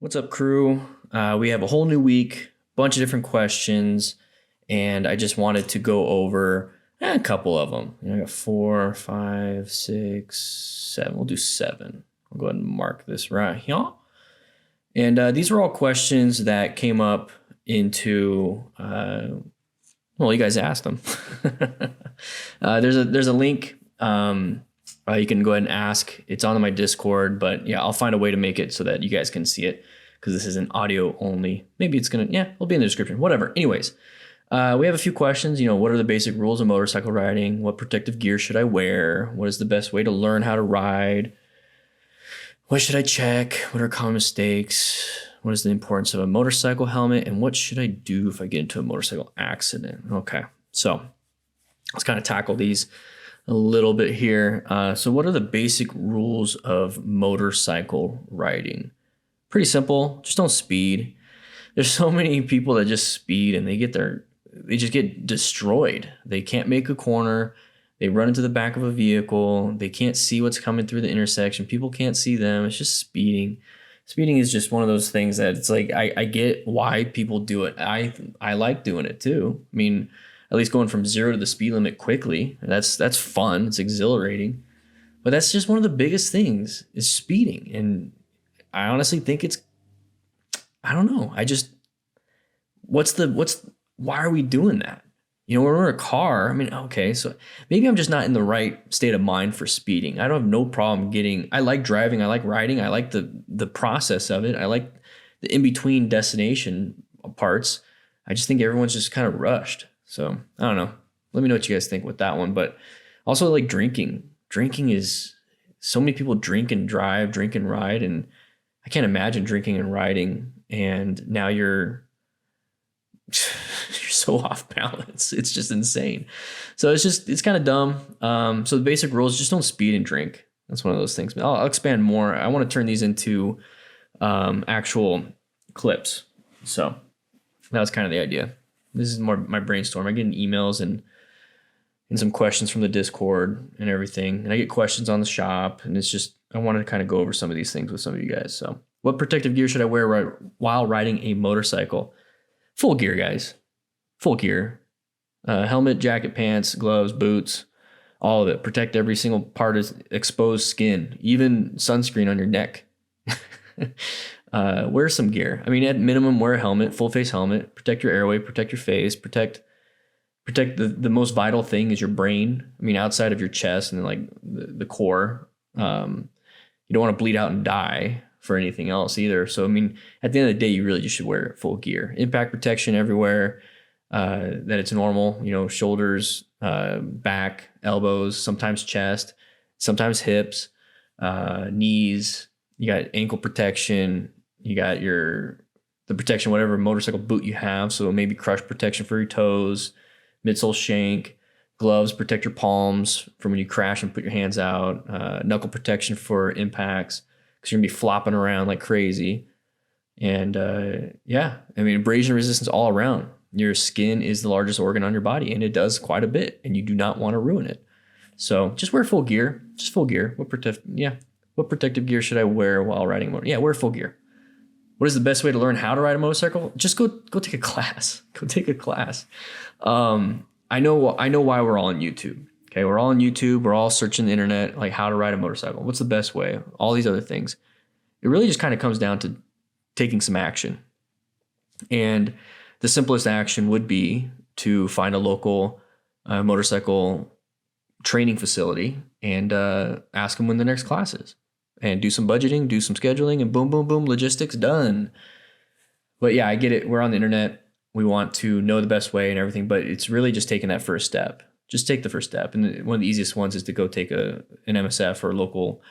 What's up, crew? We have a whole new week, bunch of different questions, and I just wanted to go over a couple of them. I got 4, 5, 6, 7. We'll do 7. I'll go ahead and mark this right here. And these are all questions that came up into, well, you guys asked them. There's a link. You can go ahead and ask. It's on my Discord, but yeah, I'll find a way to make it so that you guys can see it because this is an audio only. Maybe it's gonna, yeah, it'll be in the description, whatever. Anyways, we have a few questions. What are the basic rules of motorcycle riding? What protective gear should I wear? What is the best way to learn how to ride? What should I check? What are common mistakes? What is the importance of a motorcycle helmet? And what should I do if I get into a motorcycle accident? Okay, so let's kind of tackle these a little bit here. So what are the basic rules of motorcycle riding? Pretty simple. Just don't speed. There's so many people that just speed and they just get destroyed. They can't make a corner. They run into the back of a vehicle. They can't see what's coming through the intersection. People can't see them. It's just speeding. Speeding is just one of those things that it's like, I get why people do it. I like doing it too. I mean, at least going from 0 to the speed limit quickly. That's fun. It's exhilarating. But that's just one of the biggest things is speeding. And I honestly think I don't know. Why are we doing that? When we're in a car, I mean, okay, so maybe I'm just not in the right state of mind for speeding. I don't have no problem I like driving. I like riding. I like the process of it. I like the in-between destination parts. I just think everyone's just kind of rushed. So I don't know. Let me know what you guys think with that one. But also like drinking. Drinking is so many people drink and drive, drink and ride. And I can't imagine drinking and riding. And now you're so off balance. It's just insane. So it's kind of dumb. So the basic rules, just don't speed and drink. That's one of those things. I'll expand more. I want to turn these into actual clips. So that was kind of the idea. This is more my brainstorm. I get emails and some questions from the Discord and everything. And I get questions on the shop. And it's just, I want to kind of go over some of these things with some of you guys. So what protective gear should I wear while riding a motorcycle? Full gear, guys. Full gear. Helmet, jacket, pants, gloves, boots, all of it. Protect every single part of exposed skin, even sunscreen on your neck. Wear some gear. I mean, at minimum, wear a helmet, full face helmet, protect your airway, protect your face, protect the most vital thing is your brain. I mean, outside of your chest and like the core, you don't want to bleed out and die for anything else either. So, I mean, at the end of the day, you really just should wear full gear. Impact protection everywhere, that it's normal, shoulders, back, elbows, sometimes chest, sometimes hips, knees, you got ankle protection, you got the protection, whatever motorcycle boot you have. So maybe crush protection for your toes, midsole shank, gloves, protect your palms from when you crash and put your hands out, knuckle protection for impacts, because you're gonna be flopping around like crazy. And yeah, I mean, abrasion resistance all around. Your skin is the largest organ on your body and it does quite a bit and you do not want to ruin it. So just wear full gear, What protective gear should I wear while riding a motorcycle? Yeah, wear full gear. What is the best way to learn how to ride a motorcycle? Just go take a class. Go take a class. I know why we're all on YouTube. Okay, we're all on YouTube. We're all searching the internet, like how to ride a motorcycle. What's the best way? All these other things. It really just kind of comes down to taking some action. And the simplest action would be to find a local motorcycle training facility and ask them when the next class is. And do some budgeting, do some scheduling, and boom, boom, boom, logistics done. But yeah, I get it. We're on the internet. We want to know the best way and everything, but it's really just taking that first step. Just take the first step. And one of the easiest ones is to go take an MSF or a local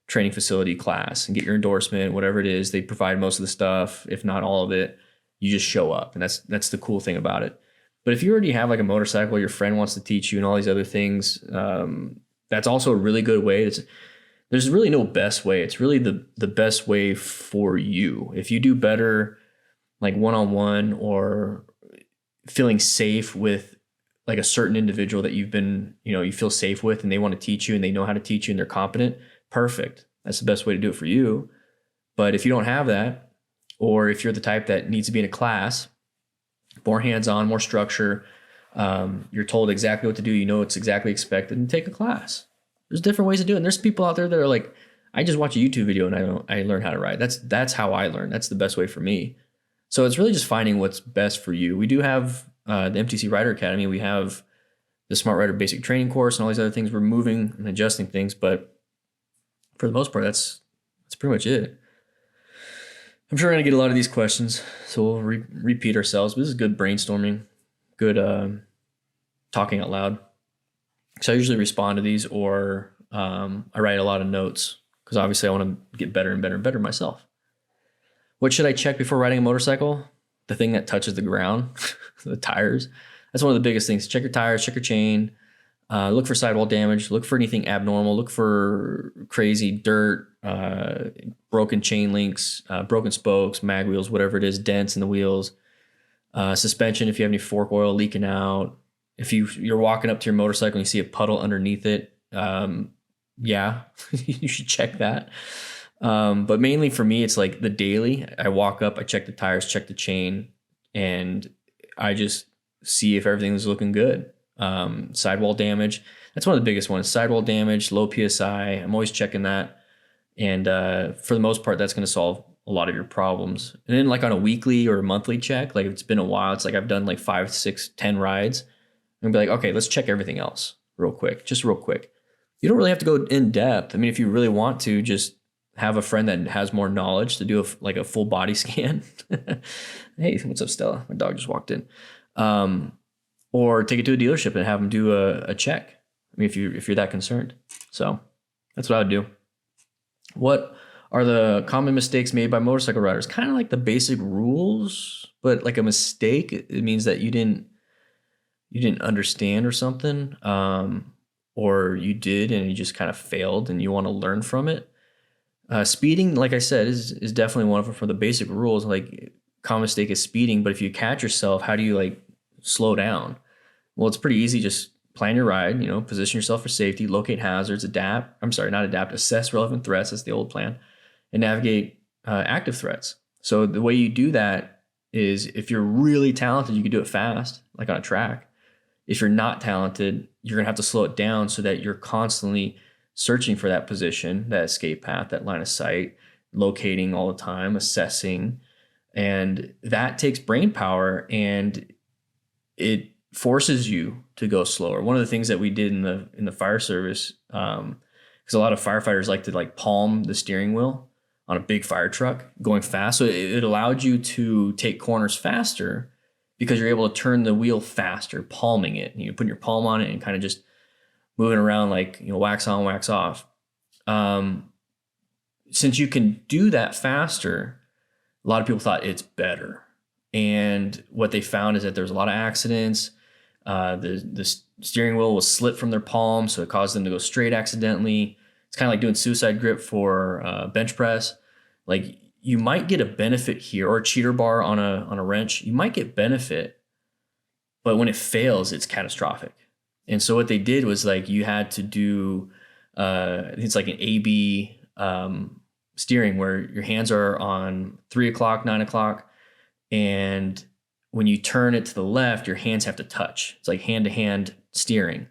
training facility class and get your endorsement, whatever it is. They provide most of the stuff, if not all of it. You just show up. And that's the cool thing about it. But if you already have like a motorcycle, your friend wants to teach you and all these other things, that's also a really good way. There's really no best way. It's really the best way for you. If you do better like one-on-one or feeling safe with like a certain individual that you've been, you feel safe with and they want to teach you and they know how to teach you and they're competent, perfect. That's the best way to do it for you. But if you don't have that, or if you're the type that needs to be in a class, more hands-on, more structure, you're told exactly what to do, you know it's exactly expected, and take a class. There's different ways to do it. And there's people out there that are like, I just watch a YouTube video and I learn how to ride. That's how I learn. That's the best way for me. So it's really just finding what's best for you. We do have the MTC Rider Academy. We have the Smart Rider Basic Training course and all these other things. We're moving and adjusting things, but for the most part, that's pretty much it. I'm sure we're gonna get a lot of these questions, so we'll repeat ourselves. But this is good brainstorming, good talking out loud. So I usually respond to these, or I write a lot of notes because obviously I want to get better and better and better myself. What should I check before riding a motorcycle? The thing that touches the ground, the tires. That's one of the biggest things. Check your tires, check your chain, look for sidewall damage, look for anything abnormal, look for crazy dirt, broken chain links, broken spokes, mag wheels, whatever it is, dents in the wheels, suspension if you have any fork oil leaking out. If you're walking up to your motorcycle and you see a puddle underneath it, yeah, you should check that. But mainly for me, it's like the daily. I walk up, I check the tires, check the chain, and I just see if everything's looking good. Sidewall damage. That's one of the biggest ones. Sidewall damage, low PSI. I'm always checking that. And for the most part, that's going to solve a lot of your problems. And then like on a weekly or a monthly check, like if it's been a while, it's like I've done like 5, 6, 10 rides. I'm gonna be like, okay, let's check everything else real quick, just real quick. You don't really have to go in depth. I mean, if you really want to, just have a friend that has more knowledge to do a full body scan. Hey, what's up, Stella? My dog just walked in. Or take it to a dealership and have them do a check. I mean, if you're that concerned. So that's what I would do. What are the common mistakes made by motorcycle riders? Kind of like the basic rules, but like a mistake, it means that you didn't understand or something, or you did and you just kind of failed and you want to learn from it. Speeding, like I said, is definitely one of them. For the basic rules. Like common mistake is speeding, but if you catch yourself, how do you like slow down? Well, it's pretty easy. Just plan your ride, position yourself for safety, locate hazards, assess relevant threats. That's the old plan, and navigate active threats. So the way you do that is, if you're really talented, you can do it fast, like on a track. If you're not talented, you're going to have to slow it down so that you're constantly searching for that position, that escape path, that line of sight, locating all the time, assessing. And that takes brain power, and it forces you to go slower. One of the things that we did in the fire service, because a lot of firefighters like to palm the steering wheel on a big fire truck going fast. So it allowed you to take corners faster because you're able to turn the wheel faster, palming it. You put your palm on it and kind of just moving around like, wax on, wax off. Since you can do that faster, a lot of people thought it's better. And what they found is that there's a lot of accidents. The steering wheel will slip from their palm, so it caused them to go straight accidentally. It's kind of like doing suicide grip for bench press. Like, you might get a benefit here, or a cheater bar on a wrench. You might get benefit, but when it fails, it's catastrophic. And so what they did was, like, you had to do it's like an A-B steering, where your hands are on 3 o'clock, 9 o'clock, and when you turn it to the left, your hands have to touch. It's like hand-to-hand steering.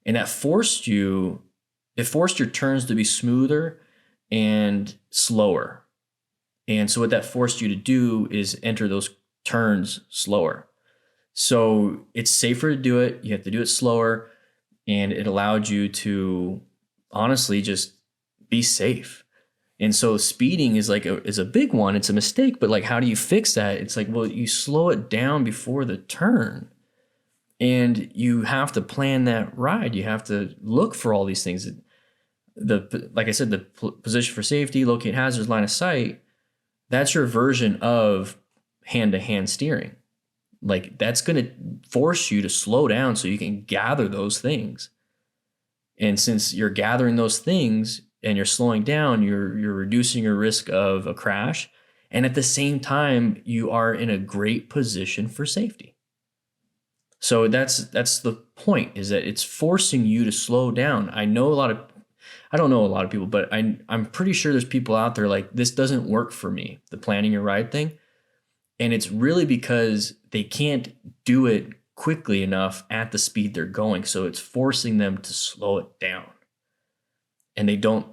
And that forced your turns to be smoother and slower. And so what that forced you to do is enter those turns slower. So it's safer to do it. You have to do it slower. And it allowed you to honestly just be safe. And so speeding is a big one. It's a mistake, but like, how do you fix that? It's like, well, you slow it down before the turn, and you have to plan that ride. You have to look for all these things. Like I said, the position for safety, locate hazards, line of sight. That's your version of hand-to-hand steering. Like, that's going to force you to slow down so you can gather those things. And since you're gathering those things and you're slowing down, you're reducing your risk of a crash. And at the same time, you are in a great position for safety. So that's the point, is that it's forcing you to slow down. I know a lot of I don't know a lot of people, but I'm pretty sure there's people out there like, this doesn't work for me, the planning your ride thing. And it's really because they can't do it quickly enough at the speed they're going. So it's forcing them to slow it down. And they don't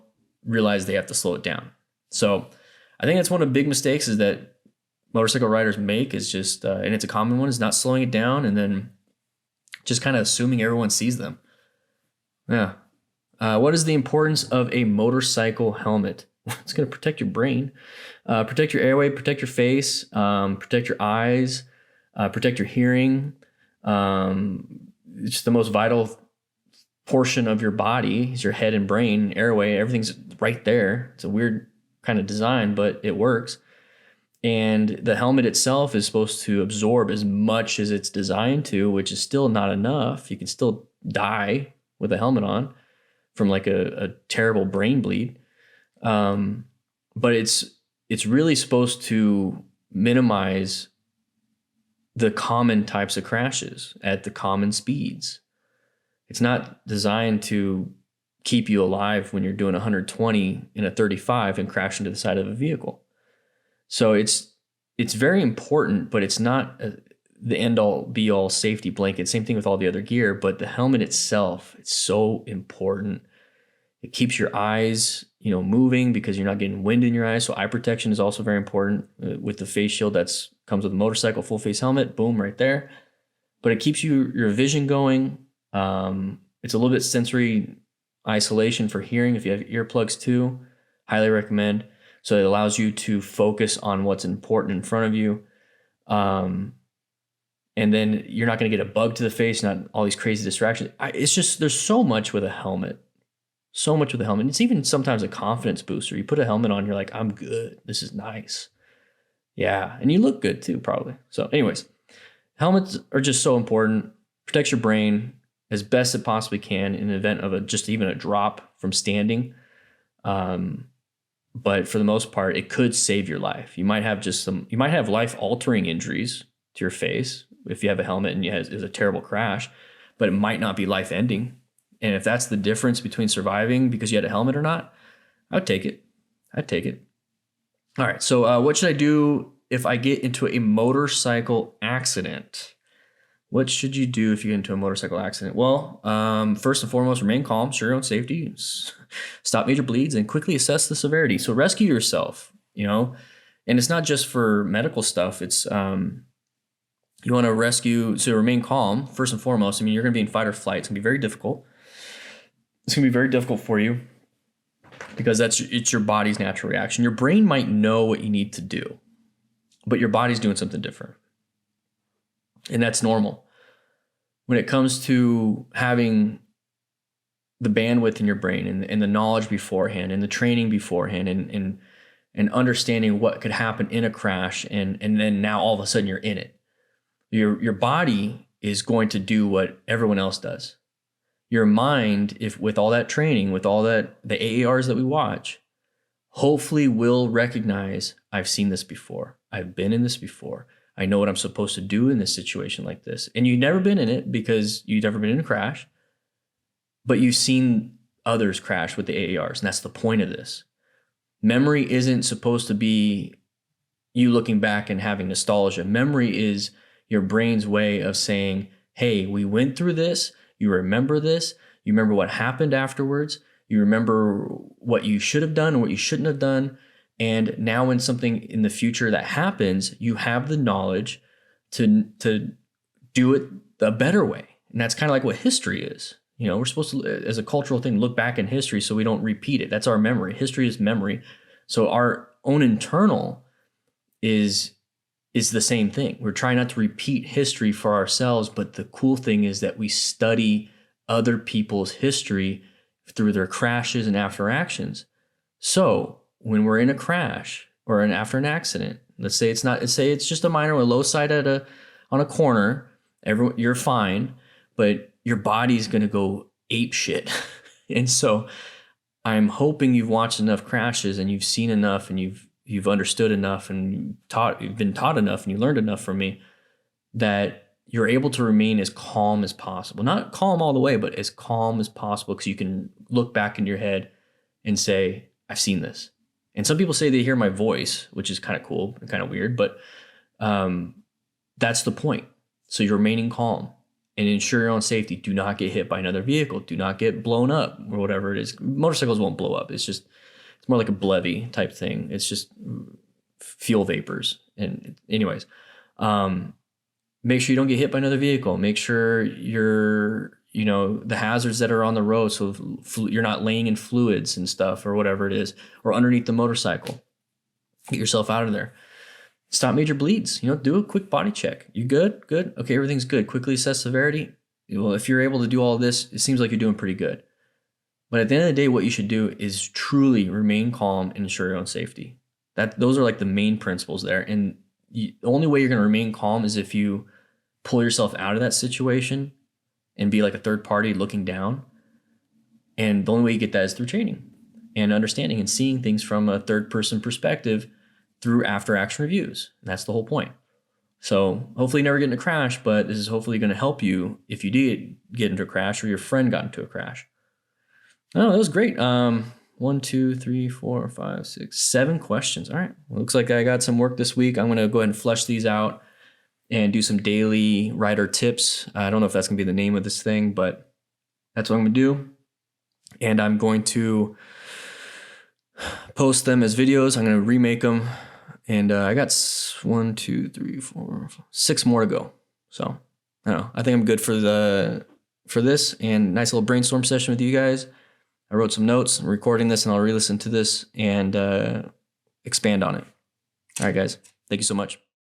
realize they have to slow it down. So I think that's one of the big mistakes is that motorcycle riders make is just, and it's a common one, is not slowing it down and then just kind of assuming everyone sees them. Yeah. What is the importance of a motorcycle helmet? It's going to protect your brain, protect your airway, protect your face, protect your eyes, protect your hearing. It's the most vital portion of your body is your head and brain, airway. Everything's right there. It's a weird kind of design, but it works. And the helmet itself is supposed to absorb as much as it's designed to, which is still not enough. You can still die with a helmet on from like a terrible brain bleed. But it's really supposed to minimize the common types of crashes at the common speeds. It's not designed to keep you alive when you're doing 120 in a 35 and crash into the side of a vehicle. So it's very important, but it's not the end all be all safety blanket. Same thing with all the other gear, but the helmet itself, it's so important. It keeps your eyes, moving because you're not getting wind in your eyes. So eye protection is also very important with the face shield that's comes with a motorcycle full face helmet. Boom, right there. But it keeps your vision going. It's a little bit sensory isolation for hearing. If you have earplugs too, highly recommend. So it allows you to focus on what's important in front of you. And then you're not going to get a bug to the face, not all these crazy distractions. It's just, there's so much with a helmet. So much with a helmet. It's even sometimes a confidence booster. You put a helmet on, you're like, I'm good. This is nice. Yeah. And you look good too, probably. So anyways, helmets are just so important. Protects your brain as best it possibly can in the event of just even a drop from standing. But for the most part, it could save your life. You might have life-altering injuries to your face if you have a helmet and it's a terrible crash, but it might not be life-ending. And if that's the difference between surviving because you had a helmet or not, I'd take it. All right, so what should I do if I get into a motorcycle accident? What should you do if you get into a motorcycle accident? Well, first and foremost, remain calm, ensure your own safety, stop major bleeds, and quickly assess the severity. So rescue yourself, and it's not just for medical stuff. It's you want to rescue, so remain calm, first and foremost. I mean, you're going to be in fight or flight. It's going to be very difficult. It's going to be very difficult for you because it's your body's natural reaction. Your brain might know what you need to do, but your body's doing something different. And that's normal. When it comes to having the bandwidth in your brain and the knowledge beforehand and the training beforehand and understanding what could happen in a crash and then now all of a sudden you're in it. Your body is going to do what everyone else does. Your mind, if with all that training, with all that, the AARs that we watch, hopefully will recognize, I've seen this before. I've been in this before. I know what I'm supposed to do in this situation like this. And you've never been in it because you've never been in a crash, but you've seen others crash with the AARs. And that's the point of this. Memory isn't supposed to be you looking back and having nostalgia. Memory is your brain's way of saying, hey, we went through this. You remember this. You remember what happened afterwards. You remember what you should have done and what you shouldn't have done. And now when something in the future that happens, you have the knowledge to do it a better way. And that's kind of like what history is. We're supposed to, as a cultural thing, look back in history so we don't repeat it. That's our memory. History is memory. So our own internal is the same thing. We're trying not to repeat history for ourselves, but the cool thing is that we study other people's history through their crashes and after actions. So when we're in a crash or after an accident, let's say it's just a minor or low side on a corner, you're fine, but your body's going to go ape shit. And so I'm hoping you've watched enough crashes and you've seen enough and you've understood enough and you've been taught enough and you learned enough from me that you're able to remain as calm as possible. Not calm all the way, but as calm as possible, because you can look back in your head and say, I've seen this. And some people say they hear my voice, which is kind of cool and kind of weird, but that's the point. So you're remaining calm and ensure your own safety. Do not get hit by another vehicle. Do not get blown up or whatever it is. Motorcycles won't blow up. It's more like a Blevy type thing. It's just fuel vapors. And anyways, make sure you don't get hit by another vehicle. Make sure the hazards that are on the road. So you're not laying in fluids and stuff or whatever it is, or underneath the motorcycle. Get yourself out of there. Stop major bleeds. Do a quick body check. You good? Good. Okay, everything's good. Quickly assess severity. Well, if you're able to do all of this, it seems like you're doing pretty good. But at the end of the day, what you should do is truly remain calm and ensure your own safety. Those are like the main principles there. And the only way you're going to remain calm is if you pull yourself out of that situation and be like a third party looking down. And the only way you get that is through training and understanding and seeing things from a third person perspective through after action reviews. And that's the whole point. So hopefully you never get in a crash, but this is hopefully going to help you if you did get into a crash or your friend got into a crash. Oh, that was great. 1, 2, 3, 4, 5, 6, 7 questions. All right. Well, looks like I got some work this week. I'm going to go ahead and flesh these out and do some daily rider tips. I don't know if that's going to be the name of this thing, but that's what I'm going to do. And I'm going to post them as videos. I'm going to remake them. And I got 1, 2, 3, 4, 6 more to go. So I don't know. I think I'm good for this and nice little brainstorm session with you guys. I wrote some notes. I'm recording this and I'll re-listen to this and expand on it. All right, guys. Thank you so much.